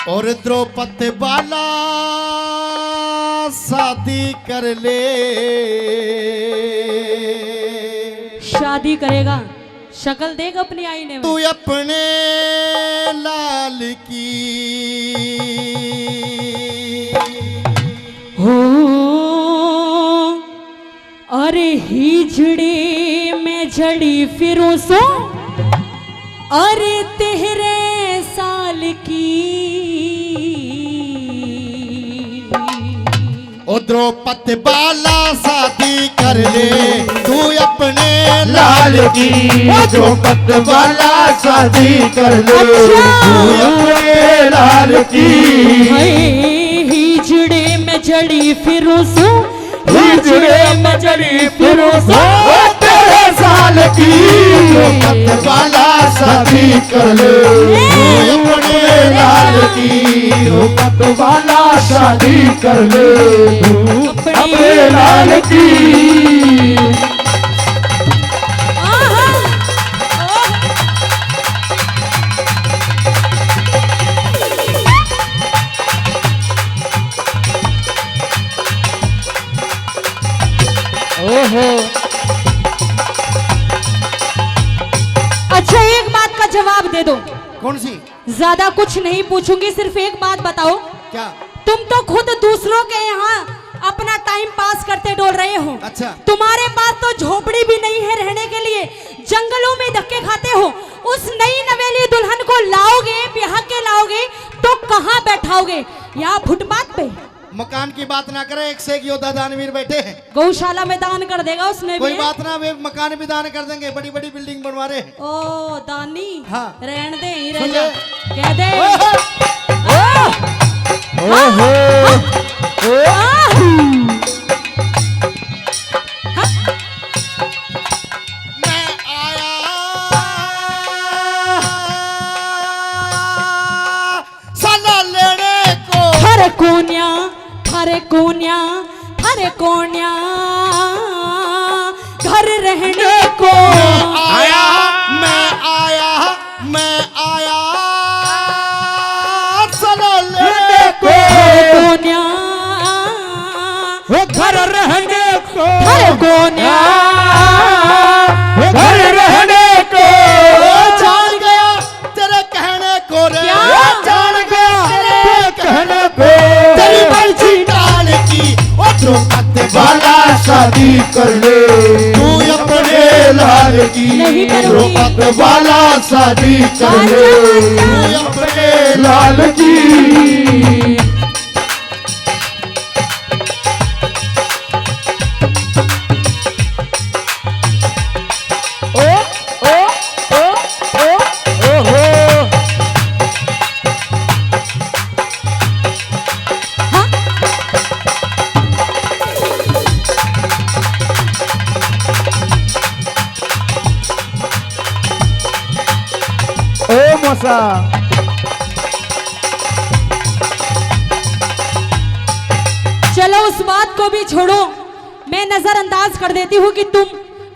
और द्रौपदी बाला शादी कर ले। शादी करेगा, शक्ल देख अपनी आईने में। तू अपने लाल की हो अरे हिजड़े में जड़ी फिरूं सो अरे तेरे साल की। ओ द्रौपदी बाला शादी कर ले तू अपने लाल की। ओ द्रौपदी बाला शादी कर ले तू अपने लाल की। हिजड़े में जड़ी फिरूं सो हिजड़े में जड़ी फिरूं सो तेरे साल की। द्रौपदी बाला शादी कर ले तू अपने लाल की। द्रौपदी बाला शादी कर ले तू अपने लाल की। ओहो अच्छा एक बात का जवाब दे दो। कौन सी? ज्यादा कुछ नहीं पूछूंगी, सिर्फ एक बात बताओ। क्या? तुम तो खुद दूसरों के यहाँ अपना टाइम पास करते डोल रहे हो। अच्छा। तुम्हारे पास तो झोपड़ी भी नहीं है रहने के लिए, जंगलों में धक्के खाते हो। उस नई नवेली दुल्हन को लाओगे, ब्याह के लाओगे तो कहाँ बैठाओगे? यहाँ फुटपाथ पे? मकान की बात ना करे, एक से एक योद्धा दानवीर बैठे हैं। गौशाला में दान कर देगा उसमें कोई भी। बात ना, वे मकान भी दान कर देंगे, बड़ी बड़ी बिल्डिंग बनवा रहे हैं। ओ दानी। हाँ। रहने दे ही सुन रहना। ले। कह दे। मैं आया सला लेने को। हरे कोन्या हरे कोन्या हरे कोन्या घर रहने को आया मैं आया मैं आया सला लेने को। कोन्या घर रहने को। हरे कोन्या घर रहने को। जान गया तेरे कहने को रे। क्या? जान गया तेरे कहने को। तेरी मर्जी डाल की। ओ द्रौपदी बाला शादी कर ले तू अपने लाल की। नहीं करूंगी। द्रौपदी बाला शादी कर ले तू अपने लाल की। चलो उस बात को भी छोड़ो, मैं नजरअंदाज कर देती हूँ कि तुम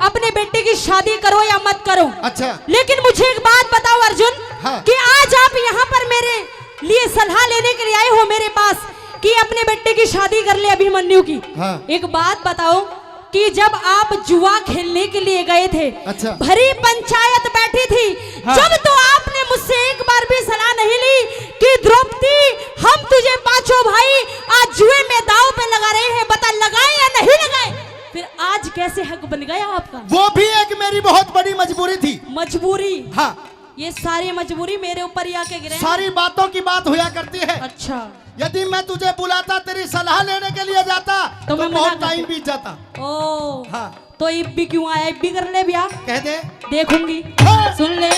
अपने बेटे की शादी करो या मत करो। अच्छा। लेकिन मुझे एक बात बताओ अर्जुन। हाँ। कि आज आप यहाँ पर मेरे लिए सलाह लेने के लिए आए हो मेरे पास कि अपने बेटे की शादी कर ले अभिमन्यु की। हाँ। एक बात बताओ कि जब आप जुआ खेलने के लिए गए थे, अच्छा। भरी पंचायत बैठी थी। हाँ। जब तो आपने मुझसे एक बार भी सलाह नहीं ली कि द्रौपदी हम तुझे पांचों भाई आज जुए में दांव पे लगा रहे हैं, बता लगाए या नहीं लगाए? फिर आज कैसे हक बन गया आपका? वो भी एक मेरी बहुत बड़ी मजबूरी थी। मजबूरी? हाँ। ये सारी मजबूरी मेरे ऊपर ही आके गिरे। सारी बातों की बात हुआ करती है। अच्छा। यदि मैं तुझे बुलाता, तेरी सलाह लेने के लिए जाता तो मैं बहुत मना टाइम बीत जाता। ओ हाँ। तो इब भी क्यों आया? इब भी कर ले ब्याह। कह दे। देखूंगी। हाँ। सुन ले।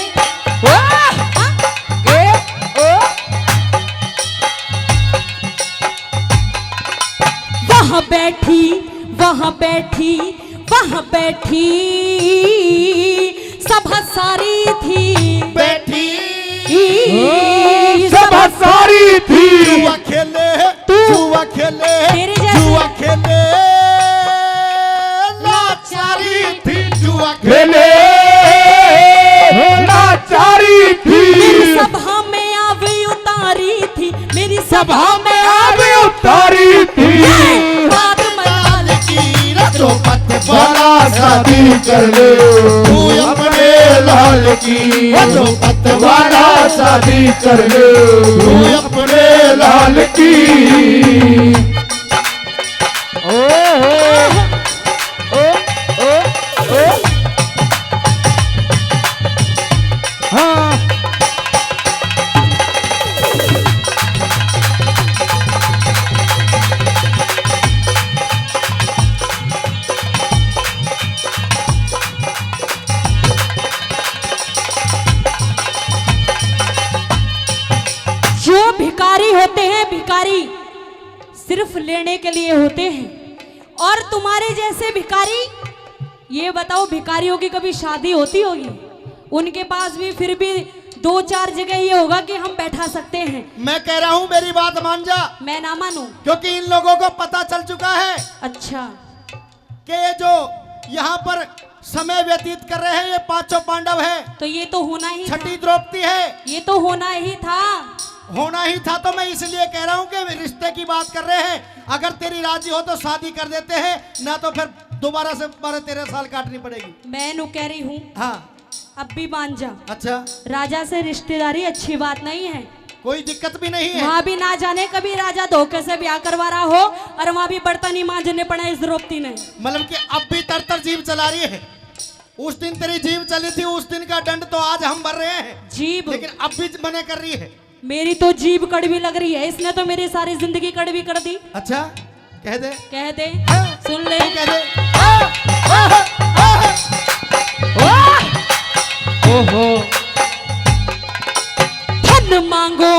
वहाँ बैठी वहाँ बैठी वहाँ बैठी सभा सारी थी बैठी सभा सारी थी। जुआ खेले जुआ खेले तेरे जैसे। जुआ खेले लाचारी थी। जुआ खेले लाचारी थी। सभा में आवी उतारी थी। मेरी सभा में आग उतारी थी। बात मलाल की द्रौपद वाला शादी कर ले तू अपने लाल की। द्रौपद वाला शादी कर ले तू अपने लाल की। ओ ओ ओ ओ हाँ जो भिखारी होते हैं, भिखारी सिर्फ लेने के लिए होते हैं, और तुम्हारे जैसे भिखारी, ये बताओ भिखारियों की कभी शादी होती होगी? उनके पास भी फिर भी 2-4 जगह ये होगा कि हम बैठा सकते हैं। मैं कह रहा हूँ मेरी बात मान जा, मैं ना मानूं? क्योंकि इन लोगों को पता चल चुका है अच्छा, कि ये जो यहाँ पर समय व्यतीत कर रहे हैं ये पांचों पांडव है। तो ये तो होना ही था। छठी द्रौपदी है, ये तो होना ही था। होना ही था। तो मैं इसलिए कह रहा हूँ कि रिश्ते की बात कर रहे हैं, अगर तेरी राजी हो तो शादी कर देते हैं, ना तो फिर दोबारा से 12-13 साल काटनी पड़ेगी। मैं नु कह रही हूँ हाँ अब भी मान जा। अच्छा, राजा से रिश्तेदारी अच्छी बात नहीं है। कोई दिक्कत भी नहीं है। वहाँ भी ना जाने कभी राजा धोखे से ब्याह करवा रहा हो, और वहाँ भी बर्तन ही मांझने पड़ा इस द्रौपदी ने। मतलब कि अब भी तर जीभ चला रही है। उस दिन तेरी जीभ चली थी, उस दिन का दंड तो आज हम भर रहे हैं। जीभ? लेकिन अब भी मने कर रही है। मेरी तो जीभ कड़वी लग रही है, इसने तो मेरी सारी जिंदगी कड़वी कर दी। अच्छा, कह दे। कह दे, हाँ? सुन ले। कह दे। ओहो, धन मांगो,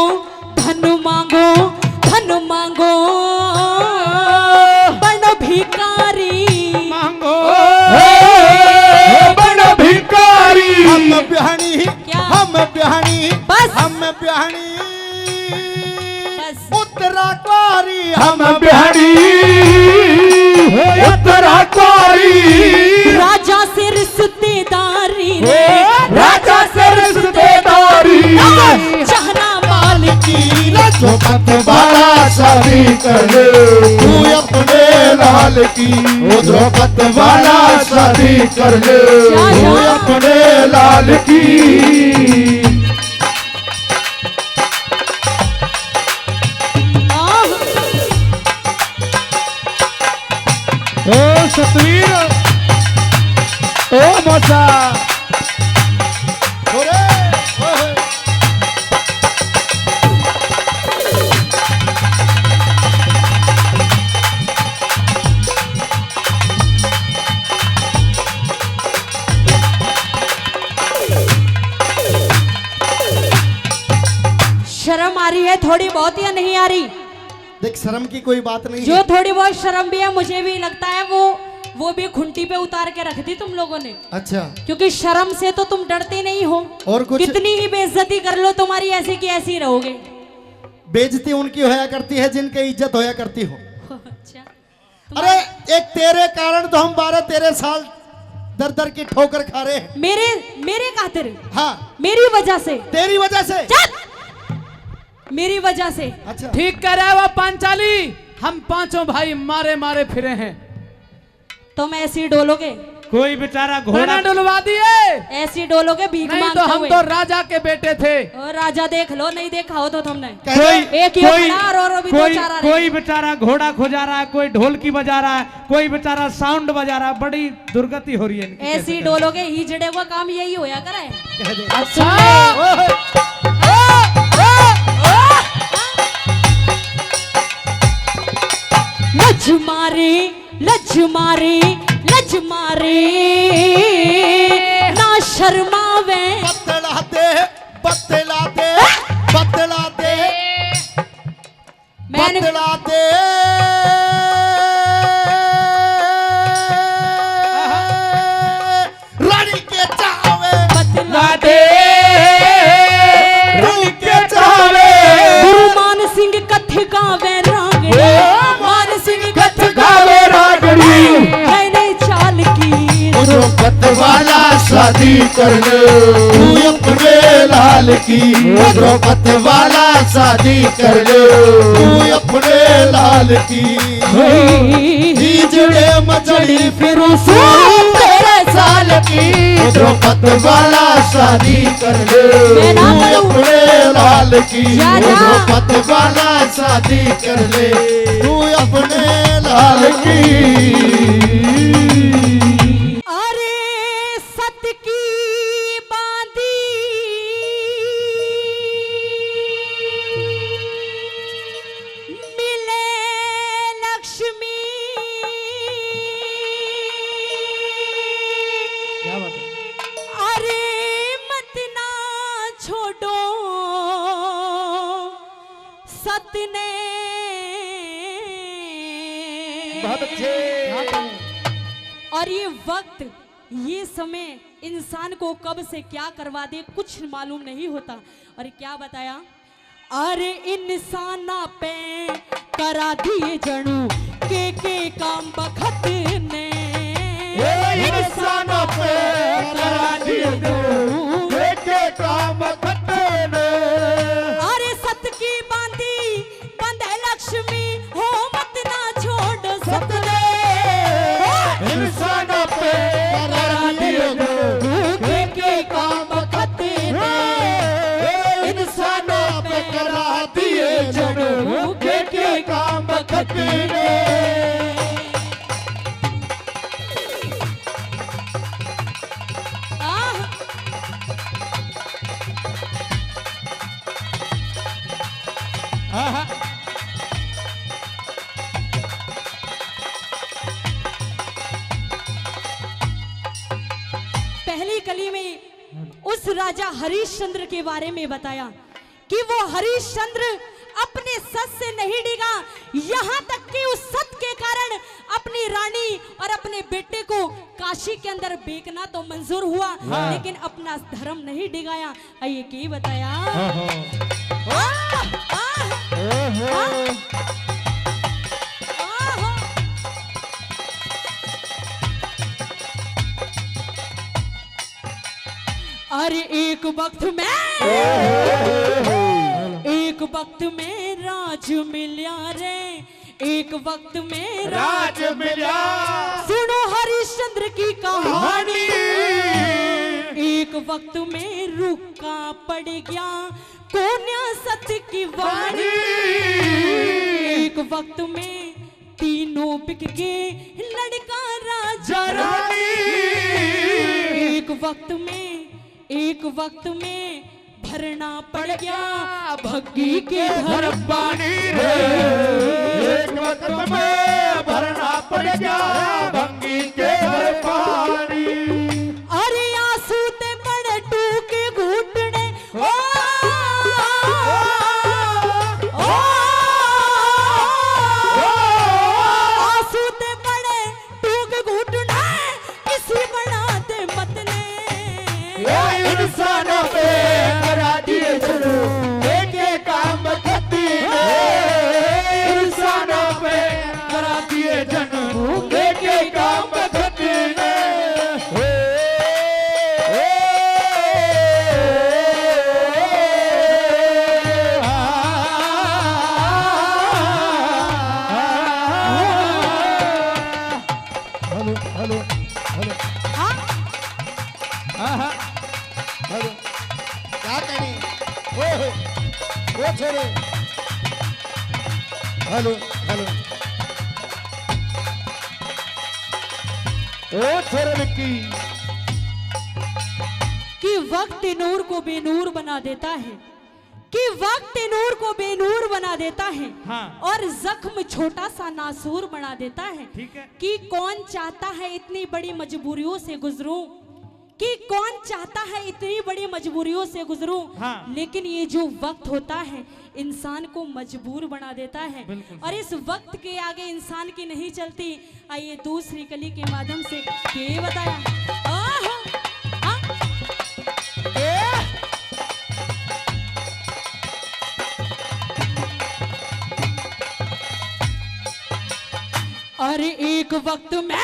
धन मांगो, धन मांगो, बनो भिखारी मांगो बड़ा भिखारी। हम बिहानी, क्या? हम बिहानी, बस। हम बिहानी, बस। उत्तराकारी। हम बिहानी, उत्तराकारी। राजा से रिश्तेदारी रे, राजा से रिश्तेदारी। चाहना माल की द्रौपद वाला शादी कर ले तू अपने लाल की। ओ द्रौपद वाला शादी कर ले तू अपने लाल की। ओ सतवीर, ओ मोसा, शर्म आ रही है थोड़ी बहुत या नहीं आ रही? देख, शर्म की कोई बात नहीं जो है। थोड़ी बहुत शर्म भी है, मुझे भी लगता है वो भी खुंटी पे उतार के रख दी तुम लोगों ने। अच्छा, क्योंकि शर्म से तो तुम डरते नहीं हो। और कुछ? कितनी ही बेइज्जती कर लो, तुम्हारी ऐसी की ऐसी रहोगे। बेइज्जती उनकी होया करती है जिनकी इज्जत होया करती हो। अच्छा, अरे एक तेरे कारण तो हम 12-13 साल दर दर की ठोकर खा रहे हैं। मेरे खातिर? हाँ, मेरी वजह से? तेरी वजह से। मेरी वजह से? अच्छा, ठीक कह रहा है वो पांचाली। हम पांचों भाई मारे मारे फिरे हैं। तुम ऐसी डोलोगे? कोई बेचारा घोड़ा डुलवा दिए। ऐसी डोलोगे भीख नहीं मांगते तो हम हुए? तो राजा के बेटे थे। और राजा देख लो, नहीं देखा हो तो तुमने। एक ही कोई खड़ा और अभी दो चार आ रहे हैं। कोई बेचारा घोड़ा खोजा रहा है, कोई ढोलकी बजा रहा है, कोई बेचारा साउंड बजा रहा है। बड़ी दुर्गति हो रही है इनकी। ऐसी डोलोगे, ही जड़े का काम यही होया करे। कह दे। अच्छा, लज मारे, लज मारे, लज मारे, ना शर्मावे। बतला दे, बतला दे, बतला दे, मैंने बतला दे। रानी के चावे, बतला दे रानी के चावे। गुरु मान सिंह कथ गावे रागड़ी, मान सिंह कथ गावे रागड़ी। नहीं चाल की द्रौपद वाला शादी कर ले तू अपने लाल की द्रौपदी वाला शादी कर ले तू अपने लाल की हिजड़े मचड़ी फिर तेरे साल की द्रौपदी वाला शादी कर ले तू अपने लाल की द्रौपदी वाला शादी कर ले तू अपने लाल की अरे सत की बांधी मिले लक्ष्मी क्या बात है? अरे मत ना छोड़ो सत ने बहुत अच्छे और ये वक्त ये समय इंसान को कब से क्या करवा दे कुछ मालूम नहीं होता। और क्या बताया, अरे इंसाना पे करा दिए जणू के काम बखत ने इंसानों पे करा दिए जणू के काम बखत ने अरे सत की बांधी बंधे लक्ष्मी हो मत ना छोड़ सत ने इंसानों पे करा दिए जणू के काम बखत ने इंसानों पे करा दिए जणू के काम बखत ने आहा, पहली कली में उस राजा हरिश्चंद्र के बारे में बताया कि वो हरिश्चंद्र अपने सत से नहीं डिगा, यहाँ तक कि उस सत के कारण अपनी रानी और अपने बेटे को काशी के अंदर बेचना तो मंजूर हुआ, लेकिन अपना धर्म नहीं डिगाया। आइए की बताया अरे एक वक्त में राज मिल्या रे, एक वक्त में राज मिला सुनो हरिश्चंद्र की कहानी। एक वक्त में रुका पड़ गया कोन्या सत्य की वाणी। एक वक्त में तीनों बिक गए लड़का राजा रानी। एक वक्त में भरना पड़ गया भग्गी के घर पानी रे। एक वक्त में भरना पड़ गया भंगी के घर पानी। अरे आंसू ते बड़े टूके घुटने ओ आंसू ते बड़े टूके घुटने किसी बना दे मत ने। इंसानों पे करा दिए जणू एक काम खती ने। इंसानों पे करा दिए जणू एक काम खती ने। हेलो हेलो हेलो आहा, हेलो क्या करी वो छोड़ो। हेलो हेलो ओ छोड़ो विक्की। कि वक्त नूर को बेनूर बना देता है, कि वक्त नूर को बेनूर बना देता है, हाँ। और जख्म छोटा सा नासूर बना देता है। ठीक है। कि कौन चाहता है इतनी बड़ी मजबूरियों से गुजरूं, कि कौन चाहता है इतनी बड़ी मजबूरियों से गुजरूं। हाँ। लेकिन ये जो वक्त होता है इंसान को मजबूर बना देता है, बिल्कुल। और इस वक्त के आगे इंसान की नहीं चलती। आइए दूसरी कली के माध्यम से ये बताया आहा, हाँ। अरे एक वक्त में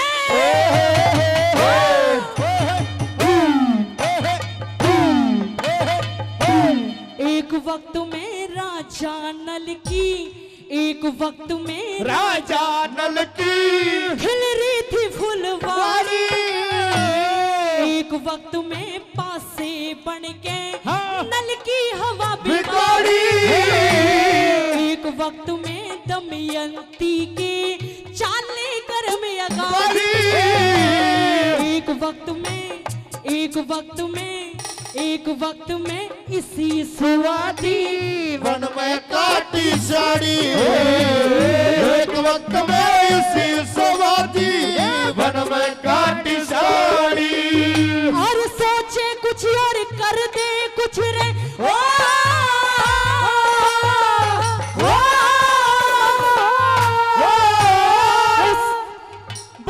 एक वक्त में राजा नल की, एक वक्त में राजा नल की खिल रही थी फुलवारी, एक वक्त में पासे बन के नल की हवा बिगाड़ी, एक वक्त में दमयंती के चाले कर में अगाड़ी, एक वक्त में, एक वक्त में, एक वक्त में इसी सुवादी वन में काटी साड़ी, एक वक्त में इसी सुवादी वन में काटी साड़ी, और सोचे कुछ और कर दे कुछ रे ओ,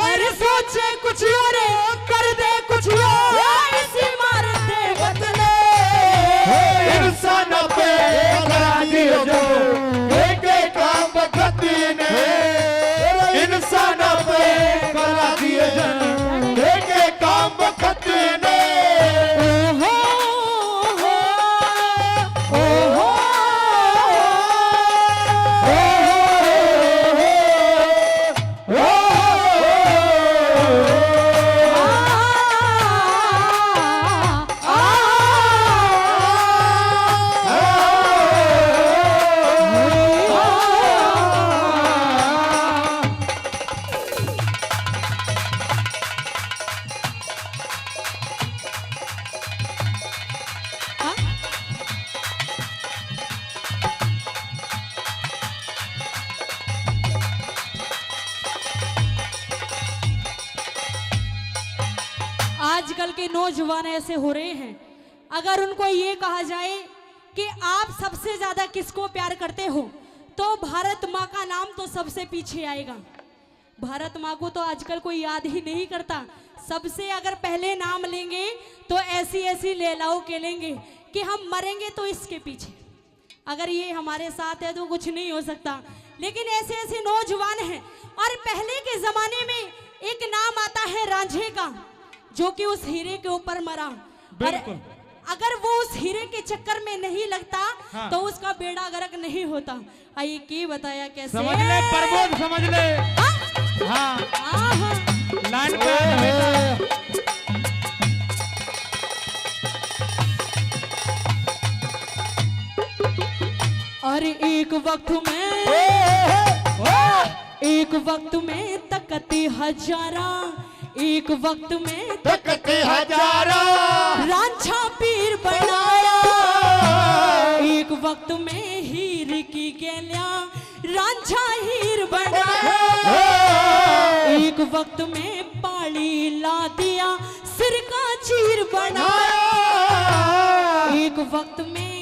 और सोचे कुछ और कर दे कुछ और इसी मार दे बदले, इंसान पे करा दिए जो एक एक काम बखती ने, इंसान पे करा दिए जो एक एक काम बखती ने, ओहो ओहो आजकल के नौजवान ऐसे हो रहे हैं, अगर उनको ये कहा जाए कि आप सबसे ज्यादा किसको प्यार करते हो, तो भारत माँ का नाम तो सबसे पीछे आएगा। भारत माँ को तो आजकल कोई याद ही नहीं करता। सबसे अगर पहले नाम लेंगे तो ऐसी ऐसी लैलाओं के लेंगे कि हम मरेंगे तो इसके पीछे। अगर ये हमारे साथ है तो कुछ नहीं हो सकता, लेकिन ऐसे ऐसे नौजवान हैं। और पहले के जमाने में एक नाम आता है रांझे का, जो कि उस हीरे के ऊपर मरा, और अगर वो उस हीरे के चक्कर में नहीं लगता हाँ। तो उसका बेड़ा गर्क नहीं होता। आइए की बताया कैसे, समझ ले प्रबोध, समझ ले। हाँ आहा। लाइन पे आ बेटा। और एक वक्त में, एक वक्त में तकती हजारा, एक वक्त में तकते हजारा रांझा पीर बनाया, एक वक्त में हीर की गैलिया रांझा हीर बनाया, एक वक्त में पाली ला दिया सिर का चीर बनाया, एक वक्त में,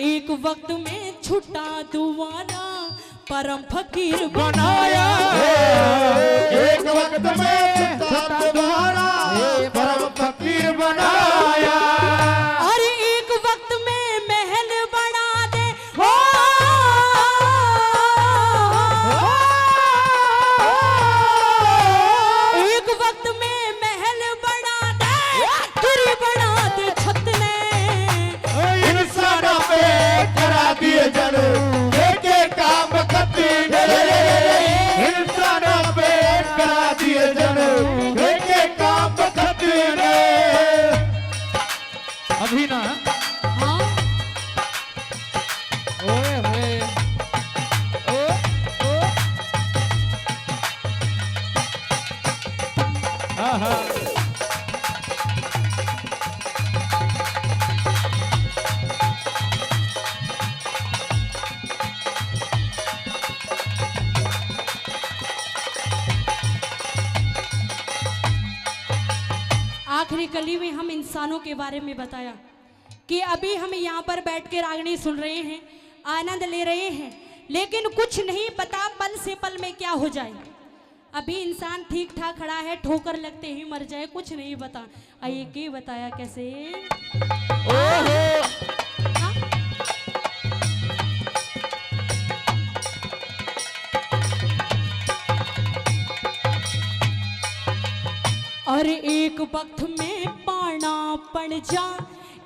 एक वक्त में छुटा दुआरा परम फकीर बनाया, एक वक्त में छुटा तुम्हारा परम फकीर बनाया, और एक वक्त में महल बना दे हो, एक वक्त में महल बना दे, गिरी बना दे छत ने, इंसान पे करा दिए जन एक एक काम करती ने, इंसान पे करा दिए जन एक एक काम करती ने। अभी ना हाँ ओए होए ओ ओ आहा आखिरी कली में हम इंसानों के बारे में बताया कि अभी हम यहाँ पर बैठ के रागनी सुन रहे हैं, आनंद ले रहे हैं, लेकिन कुछ नहीं पता पल से पल में क्या हो जाए। अभी इंसान ठीक ठाक खड़ा है, ठोकर लगते ही मर जाए, कुछ नहीं पता। आइए के बताया कैसे। हाँ? और एक वक्त में पाना पड़ जा,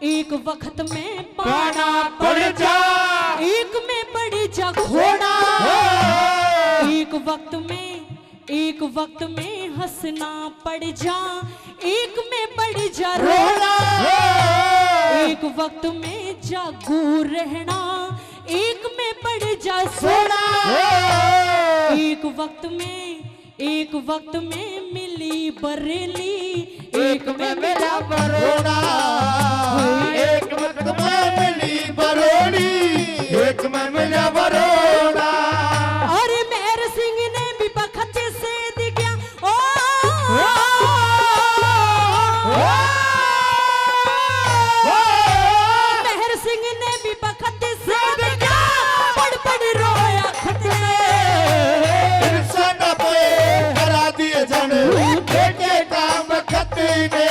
एक वक्त में पाना पड़ जा, एक में पड़ जा घोड़ा, एक वक्त में हंसना पड़ जा, एक में पड़ जा रोना, एक वक्त में जागू रहना, एक में पड़ जा सोना, एक वक्त में मिली बरेली, एक में मिला बरोड़ा, एक वक्त में मिली बरोड़ी, एक में मिला बरोड़ा। और मेहर सिंह ने भी बखत से दिया ओ मेहर सिंह ने भी बखत से दिया, पड़ पड़ रोया खत इंसान पे करा दिए जन के काम खती ने,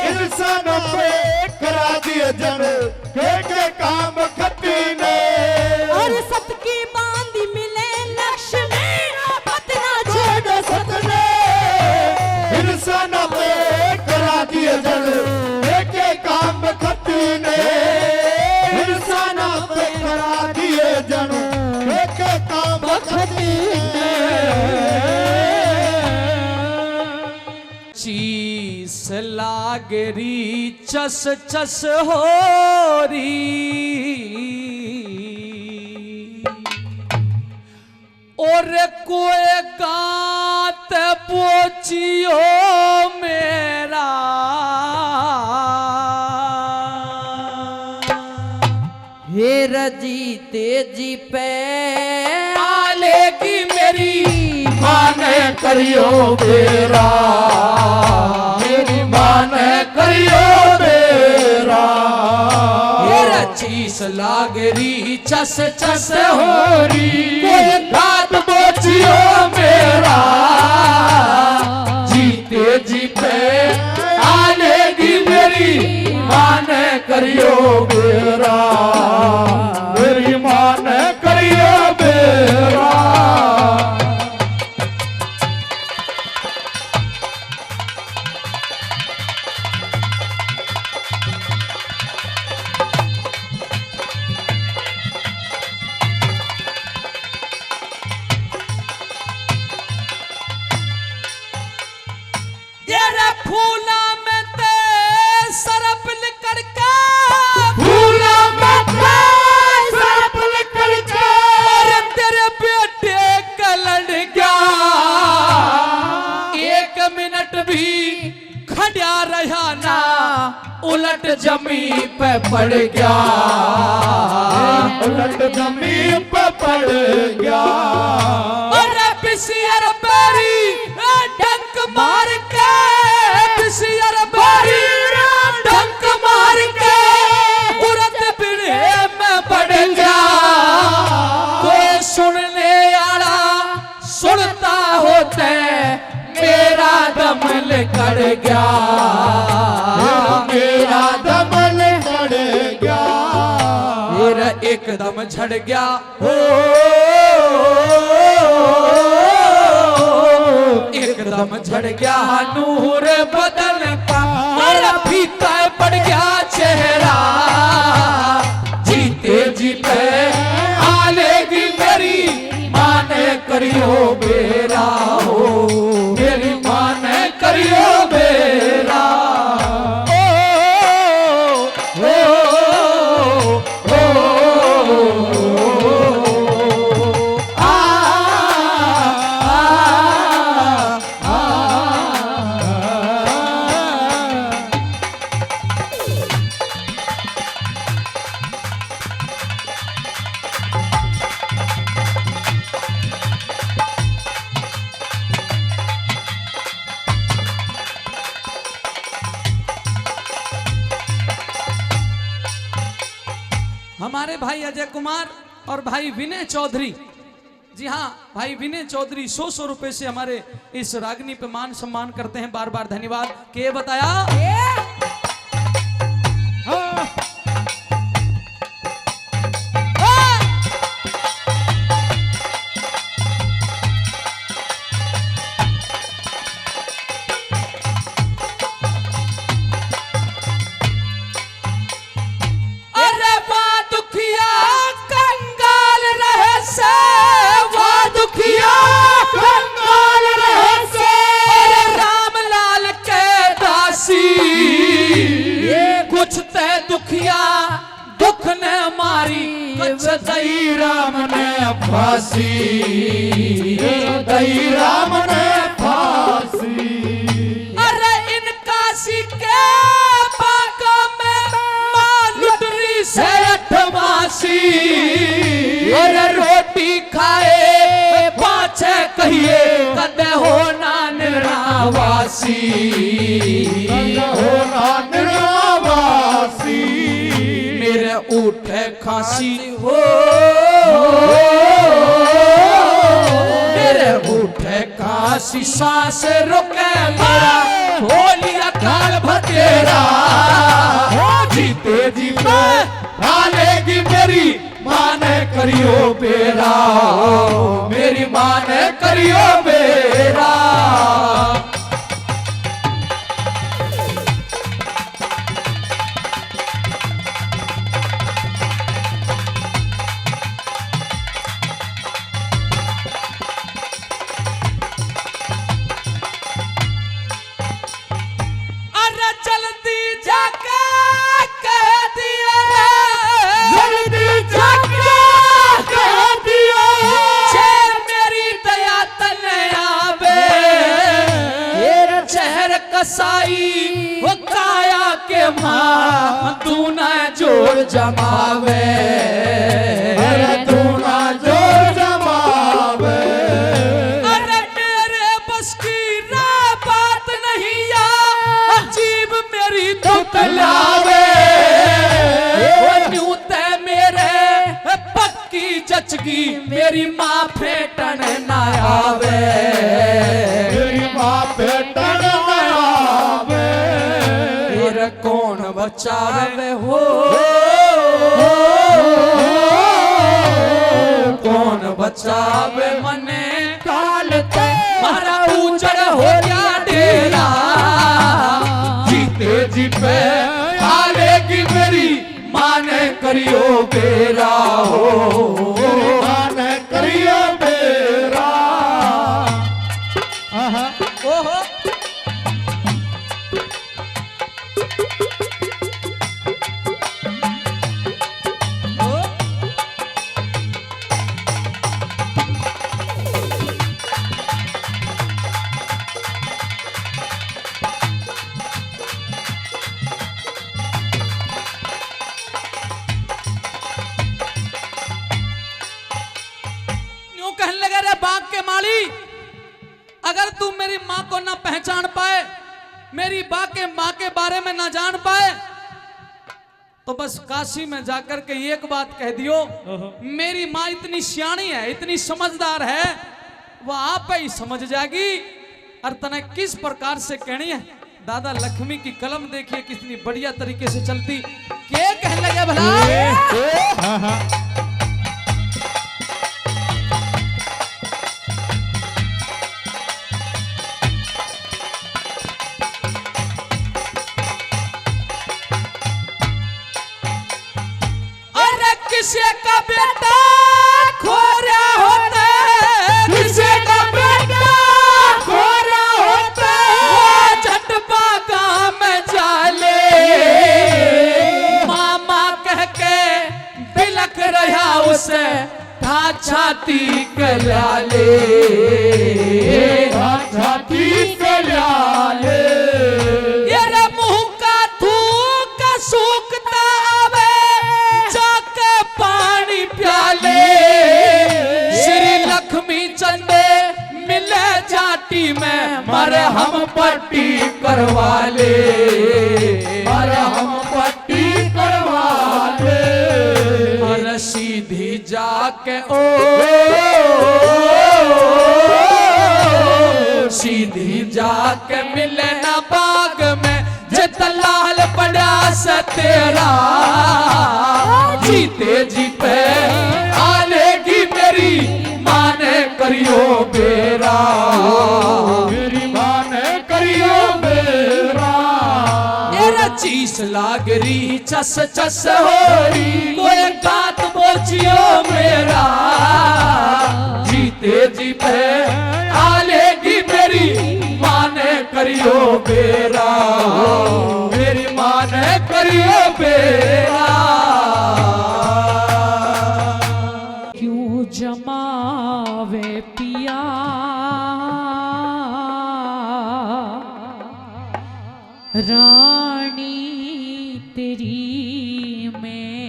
इंसान पे करा दिए जन के काम खती ने। और सबकी बांधी मिले लक्ष्य में, पतना छोड़ो सतने इंसान पे करा दिए जन के काम खती ने, इंसान पे करा दिए जन के काम खती ने। चीस लागरी चस चस हो री, और कोई गात पोचियो मेरा, हे रजीते जी पे आले की मेरी माने करियो बेरा, मेरी माने करियो बेरा। मेरा चीस लागरी चस चस हो री, कोई घात बोचियो मेरा, जीते जी पे आलेगी मेरी माने करियो बेरा, मेरी माने करियो बेरा। तेरे फूला में ते सरप निकल के, फूला मत सरप निकल के, और तेरे बेटे कलड़ गया, एक मिनट भी खड़ा रहा ना, उलट जमी पे पड़ गया, उलट जमीन पे पड़ गया। और पिसियर बेरी डंक मार के, पिसियर बेरी डंक मार के, उरत बिड़े में पड़ गया। कोई सुनने वाला सुनता होते, मेरा दम निकल गया, मेरा दमन पड़ गया। मेरा एकदम झड़ गया हो, एकदम झड़ गया नूर बदन का, मेरा फीका पड़ गया चेहरा, जीते जीते आलेगी मेरी माने करियो बेरा हो, मेरी माने करियो बेरा। हमारे भाई अजय कुमार और भाई विनय चौधरी, जी हाँ भाई विनय चौधरी 100 रुपए से हमारे इस रागनी पे मान सम्मान करते हैं, बार बार धन्यवाद। के बताया दई राम ने फांसी, दई राम ने फांसी। अरे इन काशी के बागों में माँ लुटरी से अठमासी, अरे रोटी खाए पाछे कहिए कदे हो नानरावासी, हो नानरावासी। मेरे उठे खांसी हो, मेरे उठे खांसी सांस रुके मेरा, होलिया काल भतेरा। जीते जी पे डालेगी मेरी माँ ने करियो बेरा, मेरी माँ ने करियो बेरा। अरे जल्दी जाके कह दिया, जल्दी जाके कह दिया, छे मेरी दया तने आवे, ये शहर कसाई वो काया के माँ तू न जोर जमावे, अरे तू ना जोर जमावे। अरे मेरे बस की ना बात नहीं या अजीब मेरी तुतलावे, न्यूते मेरे पक्की जचगी मेरी माँ फेटन न आवे, मेरी माँ बेटन में आवे। फिर कौन बचावे हो, कौन बचावे मने काल ते मारा उजड़ हो गया डेरा। जीते जी पे डालेगी मेरी माँ ने करियो बेरा, हो मेरी माँ ने करियो बेरा। ओहो यूं कहने लगा रे बाग के माली, अगर तू मेरी माँ को ना पहचान पाए, मेरी बाग के माँ के बारे में ना जान पाए, तो बस काशी में जाकर के एक बात कह दियो, मेरी माँ इतनी सियाणी है, इतनी समझदार है, वह आप ही समझ जाएगी। और तने किस प्रकार से कहनी है, दादा लक्ष्मी की कलम देखिए कितनी बढ़िया तरीके से चलती। क्या कहने लगे भला, किसी का बेटा खोरा होता है, किसी का बेटा खोरा होता वो झटपा गाँव में जाले, मामा कह के बिलख रहा उसे छाती कला ले, छाती कला ले। ये रे मुंह का थूक सूखता आवे, जाके पानी प्याले, श्री लक्ष्मी चंदे मिले जाटी में, मरे हम पट्टी करवा ले, अरे हम पट्टी करवा ले। अरे सीधी जाके ओ सीधी जाके मिले ना बाग में, जित लाल पड़ा से तेरा, जीते जी पे आलेगी मेरी माँ ने करियो बेरा, मेरी माँ ने करियो बेरा। तेरा चीस लाग रही चस चस हो रही, कोई बात बोचियो मेरा, जीते जी पे आलेगी मेरी माँ ने करियो बेरा, मेरी माँ ने करियो बेरा। जमावे पिया रानी तेरी में,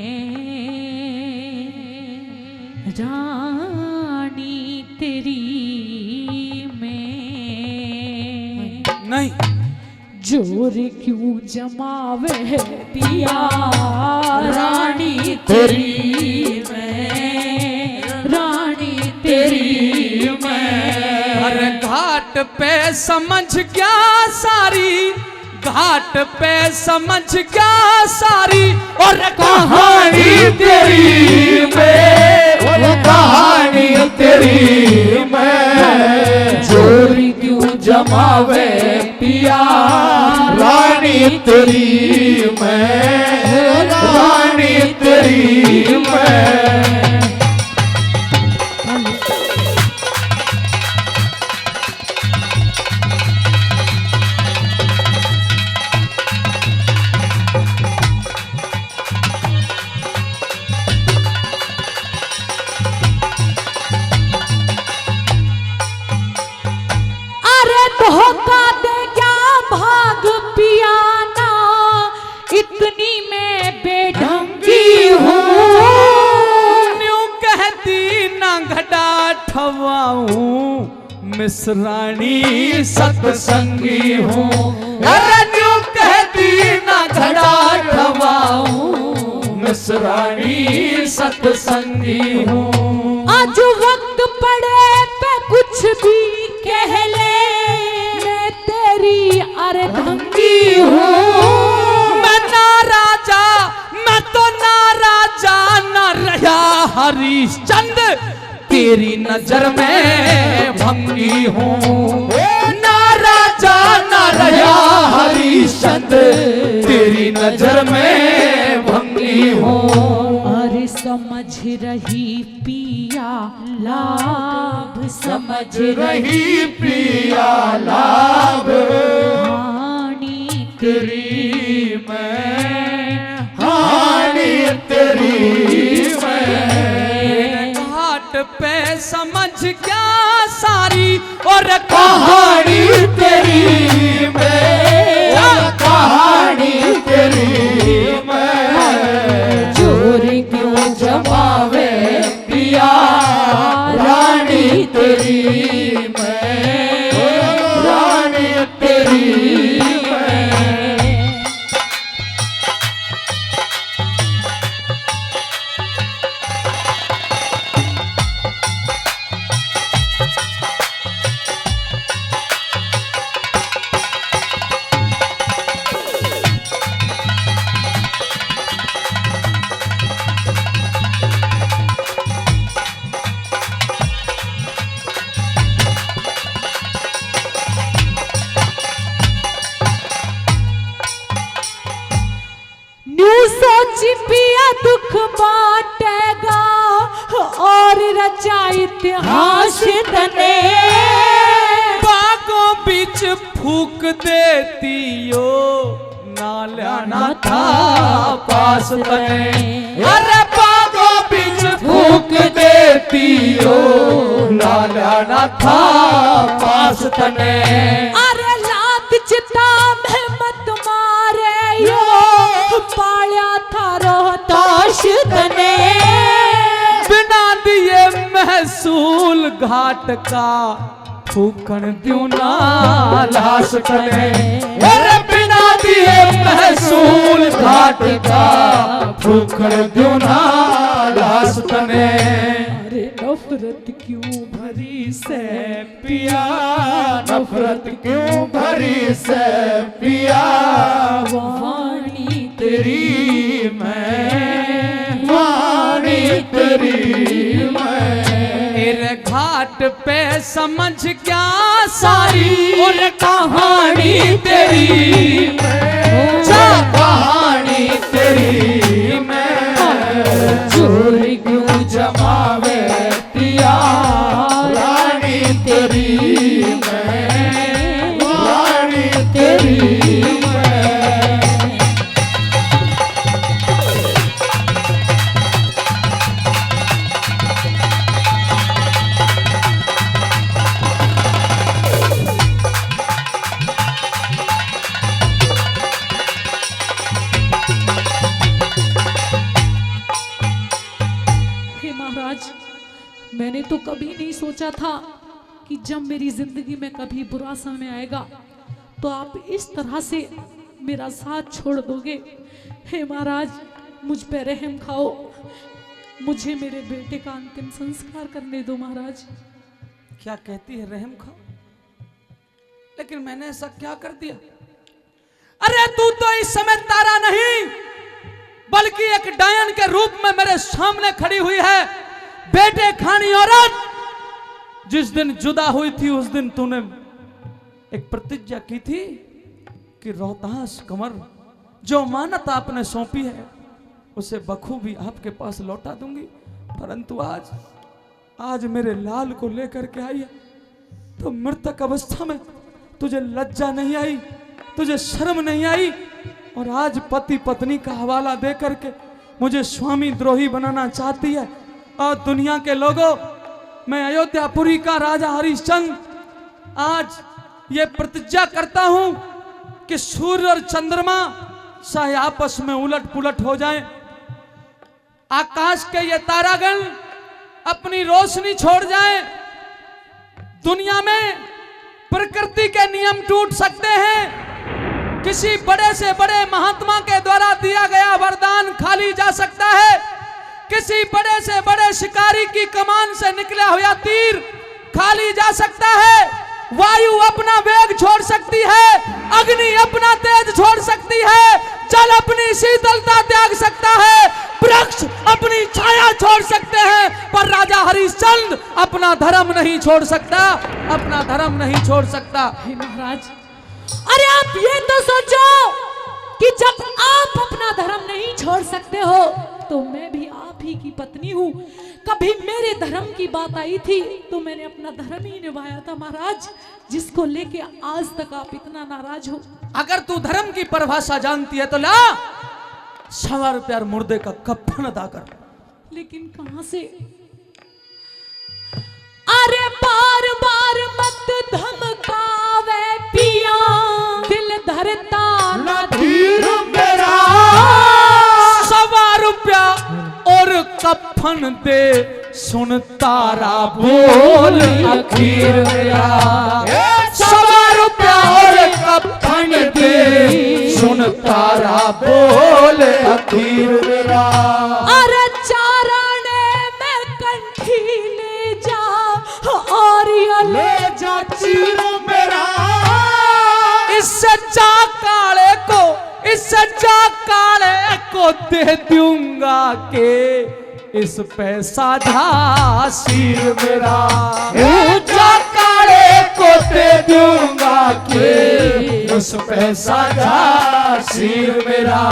रानी तेरी में नहीं, जोर क्यों जमावे पिया रानी तेरी में, रानी तेरी में। हर घाट पे समझ क्या सारी, घाट पे समझ क्या सारी, और कहानी तेरी में, और कहानी तेरी में। जोर क्यों जमावे पिया रानी तेरी में, रानी तेरी में। धोखा दे क्या भाग पियाना, इतनी मैं बेढंगी हूँ। न्यू कहती ना घटा ठवाऊं, मिसरानी सत्संगी हूँ। अरे न्यू कहती ना घटा ठवाऊं, मिसरानी सत्संगी हूँ। आज वक्त पड़े पे कुछ भी कह ले, मैं तेरी अर्धंगी हूँ। मैं ना राजा, मैं तो ना राजा ना रहा हरिश्चंद्र, तेरी नजर में भंगी हूँ। ना राजा ना रहा हरिश्चंद्र, तेरी नजर में भंगी हूँ। अरे समझ रही पिया लाभ, समझ रही पिया लाभ हानि तेरी में, हानि तेरी में। घाट पे समझ क्या सारी, और कहानी तेरी में, कहानी तेरी में। जोर क्यों जमावे पिया रानी तेरी में, रानी तेरी में। सोच पिया दुख बांटेगा, और रचा इतिहास तने। बागों बीच फूक देती हो, नाला ना था पास तने। अरे बागों बीच फूक देती हो, नाला ना था पास तने। अरे लात चिता में मत मारे यो, पाया था रोहताश तने। बिना दिए महसूल घाट का, फूकन द्यू ना लाश तने। अरे बिना दिए महसूल घाट का, फूकन द्यू ना लाश तने। अरे नफरत क्यों भरी से पिया, नफरत क्यों भरी से पिया वाणी तेरी में, वाणी तेरी में। तेरे घाट पे समझ क्या सारी, और कहानी तेरी में, कहानी तेरी में। जोर क्यों जमावे पिया रानी तेरी में, रानी तेरी में। मैंने तो कभी नहीं सोचा था कि जब मेरी जिंदगी में कभी बुरा समय आएगा तो आप इस तरह से मेरा साथ छोड़ दोगे। हे महाराज, मुझ पे रहम खाओ, मुझे मेरे बेटे का अंतिम संस्कार करने दो महाराज। क्या कहती है रहम खाओ? लेकिन मैंने ऐसा क्या कर दिया? अरे तू तो इस समय तारा नहीं बल्कि एक डायन के रूप में मेरे सामने खड़ी हुई है। बेटे खानी औरत, जिस दिन जुदा हुई थी उस दिन तूने एक प्रतिज्ञा की थी कि रोहतास कंवर जो मानत आपने सौंपी है उसे बखूबी आपके पास लौटा दूंगी। परंतु आज मेरे लाल को लेकर के आई है तो मृतक अवस्था में तुझे लज्जा नहीं आई, तुझे शर्म नहीं आई, और आज पति पत्नी का हवाला दे करके मुझे स्वामी द्रोही बनाना चाहती है। और दुनिया के लोगों, मैं अयोध्यापुरी का राजा हरिश्चंद्र आज ये प्रतिज्ञा करता हूं कि सूर्य और चंद्रमा चाहे आपस में उलट पुलट हो जाएं, आकाश के ये तारागण अपनी रोशनी छोड़ जाएं, दुनिया में प्रकृति के नियम टूट सकते हैं, किसी बड़े से बड़े महात्मा के द्वारा दिया गया वरदान खाली जा सकता है, किसी बड़े से बड़े शिकारी की कमान से निकला हुआ तीर खाली जा सकता है, वायु अपना वेग छोड़ सकती है, अग्नि अपना तेज छोड़ सकती है, जल अपनी शीतलता त्याग सकता है, वृक्ष अपनी छाया छोड़ सकते हैं, पर राजा हरिश्चंद्र अपना धर्म नहीं छोड़ सकता, अपना धर्म नहीं छोड़ सकता। हे महाराज, अरे आप ये तो सोचो कि जब आप अपना धर्म नहीं छोड़ सकते हो तो मैं भी आप ही की पत्नी हूँ। कभी मेरे धर्म की बात आई थी तो मैंने अपना धर्म ही निभाया था महाराज, जिसको लेके आज तक आप इतना नाराज हो। अगर तू धर्म की परिभाषा जानती है तो ला 100 रुपया मुर्दे का कफन अदा कर। लेकिन कहां से? अरे बार बार मत धमकावे पिया, दिल धरता ना धीर मेरा। 100 रुपया और कफन दे, सुन तारा बोल आखिर मेरा। 100 रुपया और कफन दे, सुन तारा बोल आखिर मेरा। अरे चाराने में कंठी ले जा और ये ले जा चीर मेरा। इस सच्चा काले को, इस सच्चा काले को दे दूंगा के इस पैसा झा सिर मेरा। ऊंचा काले को दे दूंगा के इस पैसा झा सिर मेरा।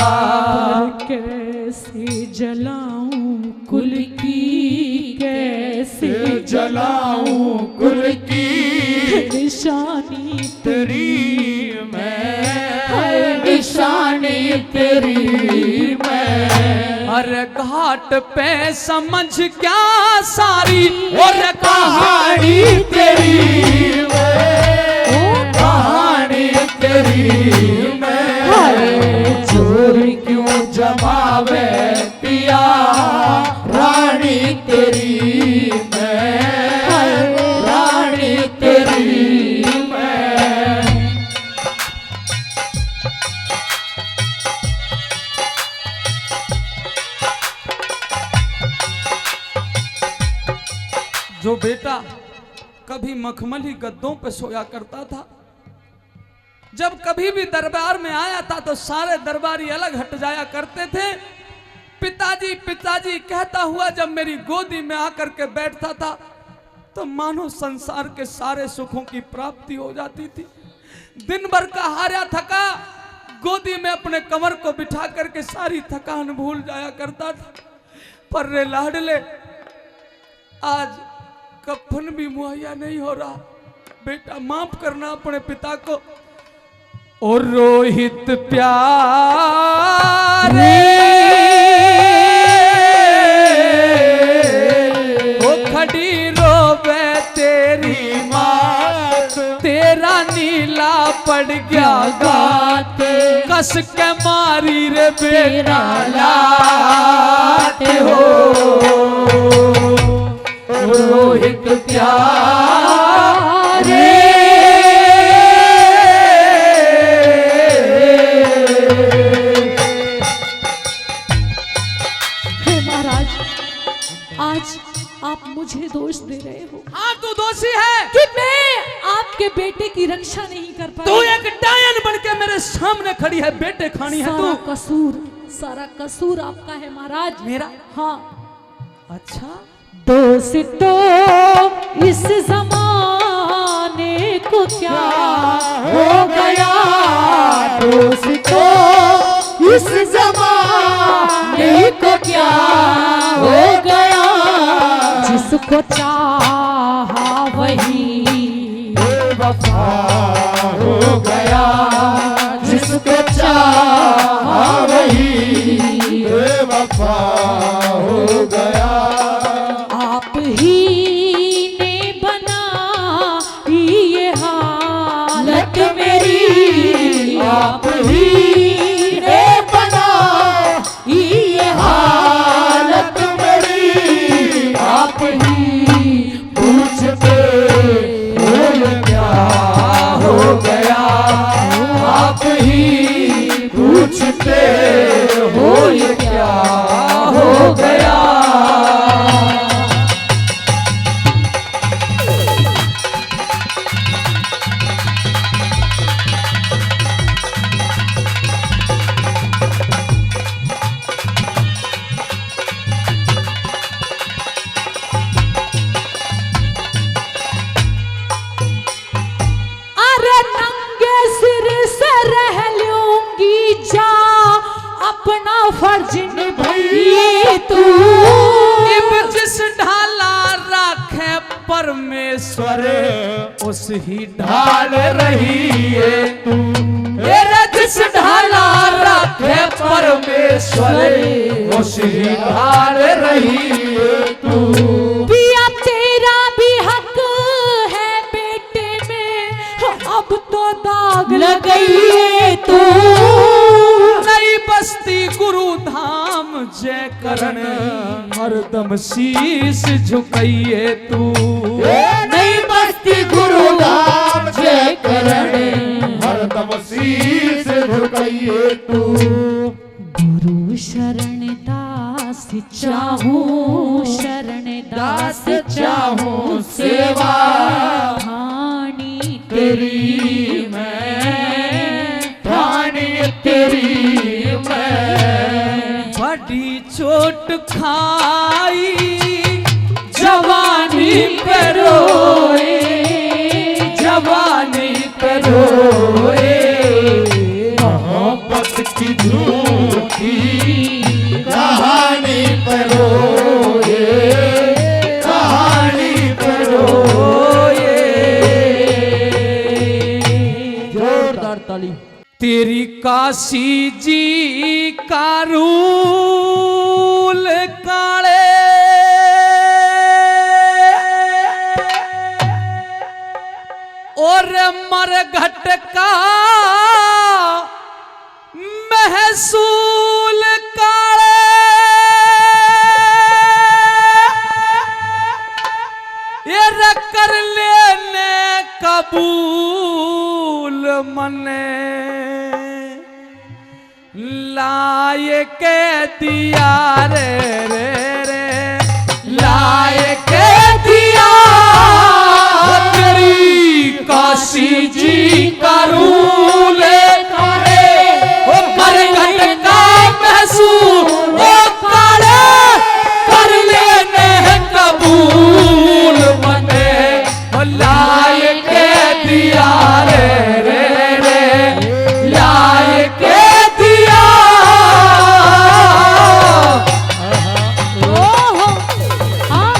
कैसे जलाऊं कुल की, कैसे जलाऊं कुल की निशानी तेरी मैं, निशानी तेरी मैं। हर घाट पे समझ क्या सारी और कहानी तेरी मैं, कहानी तेरी मैं। चोर क्यों जमावे पिया, रानी तेरी मैं, रानी तेरी मैं। जो बेटा कभी मखमली गद्दों पे सोया करता था, जब कभी भी दरबार में आया था तो सारे दरबारी अलग हट जाया करते थे। पिताजी पिताजी कहता हुआ जब मेरी गोदी में आकर के बैठता था तो मानो संसार के सारे सुखों की प्राप्ति हो जाती थी। दिन भर का हारा थका गोदी में अपने कमर को बिठा करके सारी थकान भूल जाया करता था। पर रे लाडले, आज कफन भी मुहैया नहीं हो रहा। बेटा माफ करना अपने पिता को। और रोहित प्यारे वो खड़ी रोवे तेरी माँ, तेरा नीला पड़ गया गात, कस के मारी रे बेटा लात हो। रोहित प्यारे। हे महाराज, आज आप मुझे दोष दे रहे हो। हाँ तू दोषी है कि मैं आपके बेटे की रक्षा नहीं कर पाई। तू एक डायन बन के मेरे सामने खड़ी है, बेटे खानी है तू। सारा कसूर आपका है महाराज। मेरा? हाँ। अच्छा, दोष तो इस जमाने को क्या हो गया, दोष तो इस जमाने को क्या हो गया, जिसको चाहा वही बेवफा हो गया, जिसको चाहा वही बेवफा हो गया। आप ही ने बना ये हालत मेरी, आप ही ने बना ये हालत मेरी, आप ही पूछते हो ये क्या हो गया, आप ही पूछते हो ये क्या हो गया। अरे नंगे सिर से रह लूंगी जा, अपना फर्ज निभाइए तू। इब जिस ढाला राखे परमेश्वर, उस ही ढाल रही है तू। मेरा जिस ढाला राखे परमेश्वर, उस ही ढाल रही है तू। पिया तेरा भी हक है बेटे में, अब तो दाग लगाइए तू। नई बस्ती गुरु धाम जय करण, हरदम शीश झुकाइए तू। नई बस्ती गुरु धाम जय करण, हरदम शीश झुकाइए तू। गुरु शरण दास चाहूं, शरण दास चाहूं, सेवा ठानी तेरी मैं, ठानी तेरी मैं। बड़ी चोट खाई जवानी पे रोए, जवानी पे रोए। मोहब्बत की झूठी कहानी पर रोए, कहानी पर रोए। जोरदार ताली। तेरी काशी जी का रूल काले, और मरघट का महसूल काले। ये कर लेने कबूल मने, लाए के दिया रे रे रे, लाए के दिया। तेरी काशी जी का रूल करे, वो मरघट का महसूल वो करे, कर लेने कबूल मने, लाए के दिया रे रे रे, लाए के दिया। ओहो, हाँ।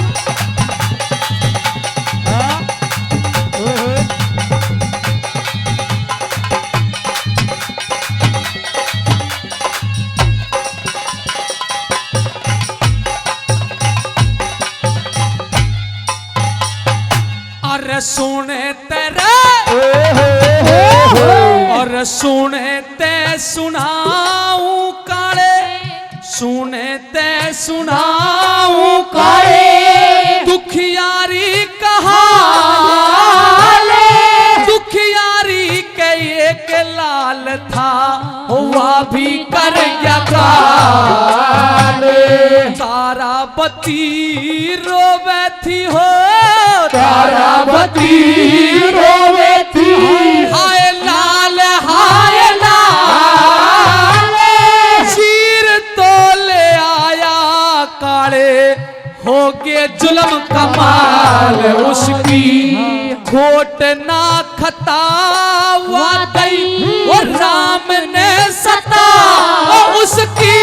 और सुने तेरे, और सुने ते सुनाऊं काले, सुने ते सुनाऊं काले। तू दुखियारी कहा दुखियारी के एक लाल था हुआ भी कर तारावती रोवे थी हो तारावती रोवे थी हाय लाल चीर तो ले आया काले हो गए जुल्म कमाल उसकी खोट ना खता वाकई वो राम ने सता उसकी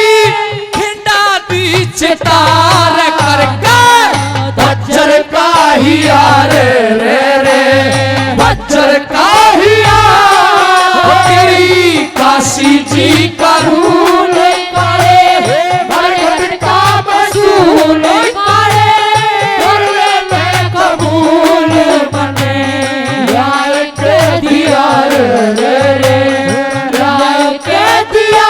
खिंडा दी चितार करके बच्चर का ही रे रे रे बच्चर का ही तेरी काशी जी का रूल करे भरत का बसूल करे करने में कबूल बने न्याय के दिया रे रे न्याय के दिया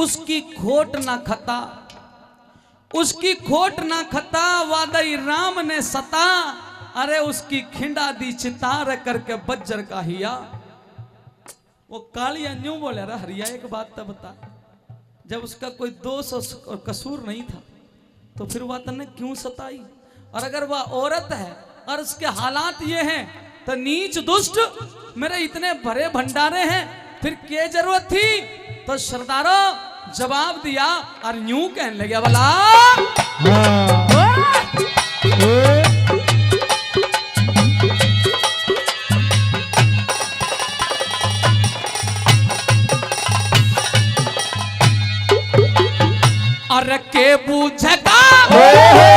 उसकी खोट ना खता उसकी खोट ना खता वादई राम ने सता अरे उसकी खिंडा दी चितार करके बज्जर का हिया वो कालिया न्यू बोले रहा हरिया एक बात तो बता जब उसका कोई दोष और कसूर नहीं था तो फिर वह तने क्यों सताई और अगर वह औरत है और उसके हालात ये हैं तो नीच दुष्ट मेरे इतने भरे भंडारे हैं फिर क्या जरूरत थी तो सरदारों जवाब दिया और यूं कहने लगे वाला अरे के बूझेगा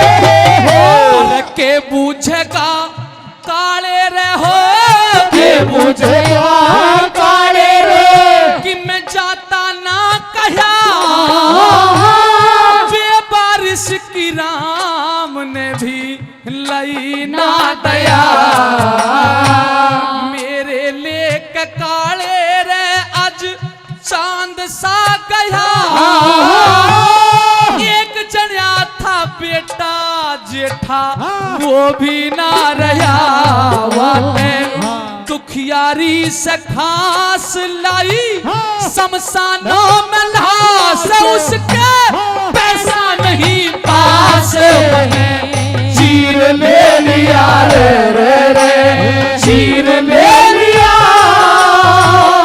अरे के बूझेगा काले रे हो के बूझेगा काले रे कि मैं जाता ना कहा बारिश की राम ने भी लई ना दया मेरे लेक काले रे आज चांद सा गया एक जनिया था बेटा जेठा वो भी ना रहा वाते दुखियारी से खास लाई शमशानों में लाश उसके पैसा नहीं पास बने चीर ले लिया रे रे रे चीर ले लिया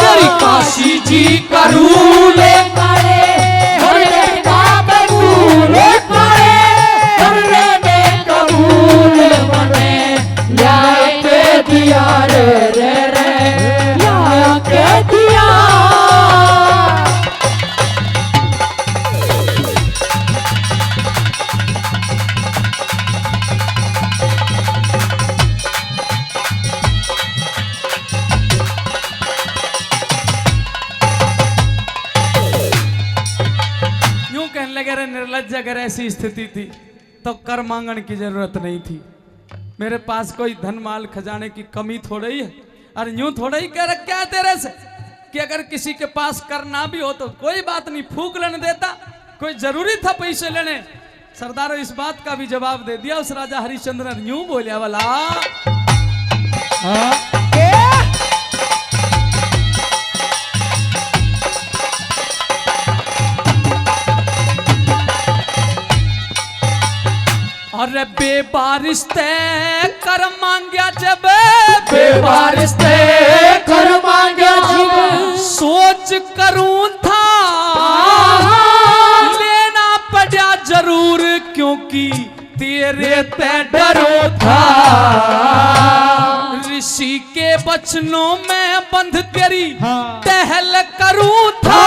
तेरी काशी जी का रूल करे करने का कबूल करे करने में कबूल बने न्याय के दिया रे रे रे न्याय के दिया अगर निर्लज अगर ऐसी स्थिति थी तो कर मांगने की जरूरत नहीं थी मेरे पास कोई धन माल खजाने की कमी थोड़ी है और यूं थोड़ा ही कह रखा है तेरे से कि अगर किसी के पास कर ना भी हो तो कोई बात नहीं फूक लेने देता कोई जरूरी था पैसे लेने सरदारों इस बात का भी जवाब दे दिया उस राजा हरिश्चंद्र ने यूं बोलिया वाला अरे बेबारिश कर मांगया जब बेबारिश कर मांगया जब सोच करूं था लेना पड़ा जरूर क्योंकि तेरे ते डरो था ऋषि के बचनों में बंध तेरी टहल करूं था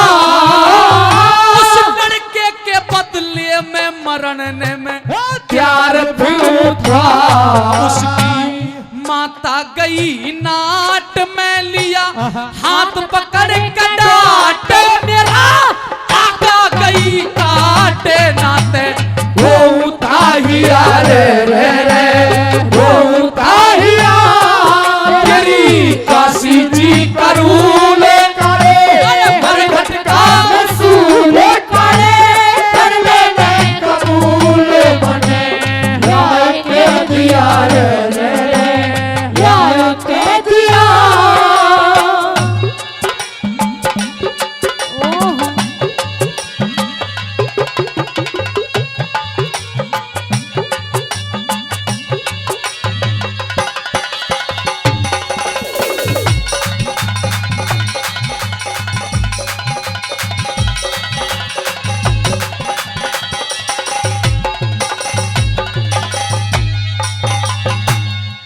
उस लड़के के बदले में मरने में प्यार फिर था। उसकी माता गई नाट में लिया हाथ पकड़ के डांट, मेरा काका गई काटे नाते वो ताहिया रे रे रे वो ताहिया तेरी काशी जी करूले करे मरघट का रसूल करे करने में कबूल बने राय के दिया रे रे रे राय के दिया।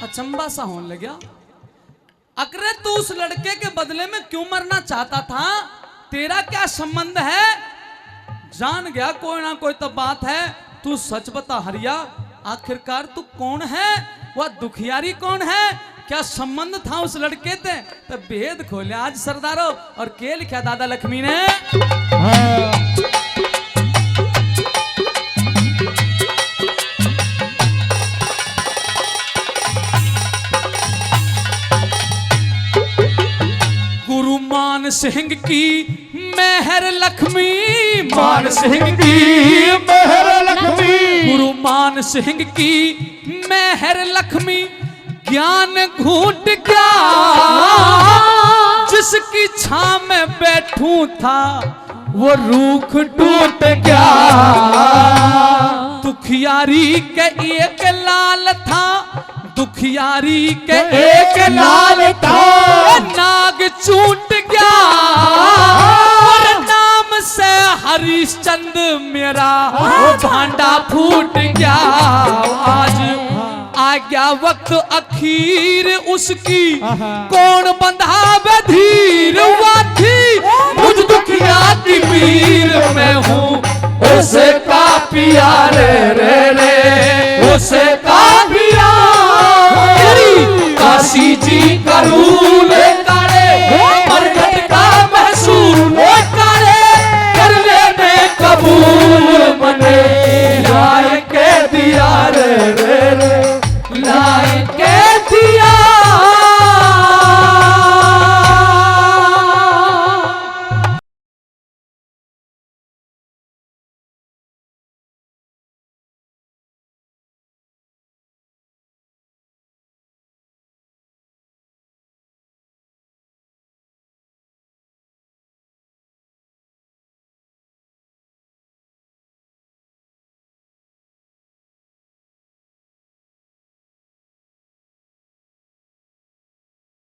अचंबा सा होने लगा। अकरे तू उस लड़के के बदले में क्यों मरना चाहता था? तेरा क्या संबंध है? जान गया कोई ना कोई तो बात है। तू सच बता हरिया, आखिरकार तू कौन है? वह दुखियारी कौन है? क्या संबंध था उस लड़के से? तो भेद खोले आज सरदारों। और के लिखा दादा लक्ष्मी ने? गुरु मान सिंह की मेहर लक्ष्मी, मान सिंह की मेहर लक्ष्मी, गुरु मान सिंह की मेहर लक्ष्मी, ज्ञान घूट गया जिसकी छां में बैठूं था वो रूख टूट गया। दुखियारी के एक लाल था, दुखियारी के एक लाल था, नाग छूट गया और नाम से हरिश्चंद्र मेरा भांडा फूट गया। आज आ गया वक्त अखीर उसकी, कौन बंधावे धीर वाथी, मुझ दुखिया की पीर मैं हूँ उसे का पिया रे रे रे उसे का पिया। काशी जी करूले करे मरघट का